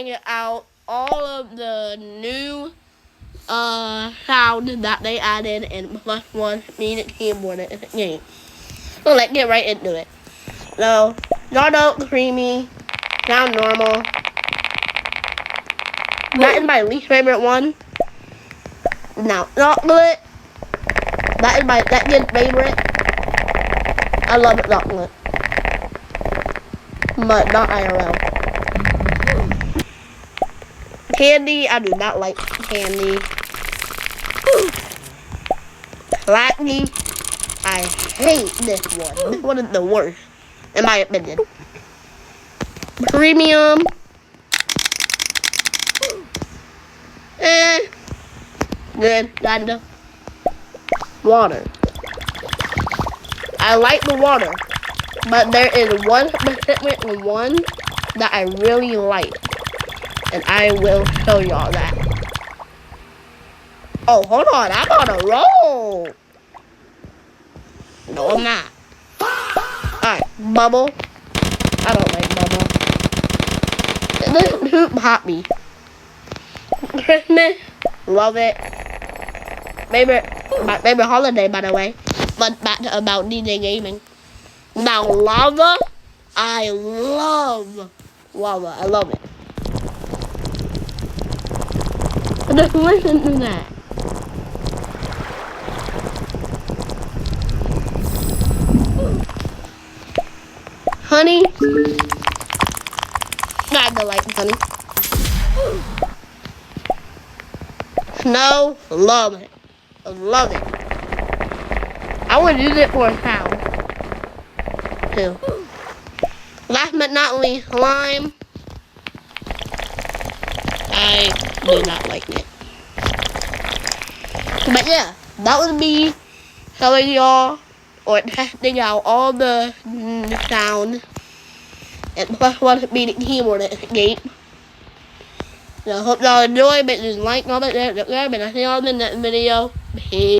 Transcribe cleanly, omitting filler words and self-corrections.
trying out all of the new sound that they added in plus one meaning keyboard in the game. So let's get right into it. So, start out creamy, sound normal. That is my least favorite one. Now, chocolate. That is my second favorite. I love chocolate. But not IRL. Candy, I do not like candy. Flappy, I hate this one. This one is the worst, in my opinion. Premium. Good, kinda. Water. I like the water, but there is one specific one that I really like, and I will show y'all that. Oh, hold on, I'm on a roll. No, I'm not. Alright, bubble. I don't like bubble. This soup hoppy. Christmas, love it. My favorite holiday, by the way. But back to about DJ gaming. Now, lava, I love lava. I love it. Just listen to that. Honey, kinda like honey. Snow, love it. I love it. I would use it for a sound too. Last but not least, slime. I do not like it. But yeah, that was me showing y'all or testing out all the sound and plus one meaning keyboard at the game. So I hope y'all enjoy. But just like, comment, and subscribe, and I'll see y'all in the next video. Peace.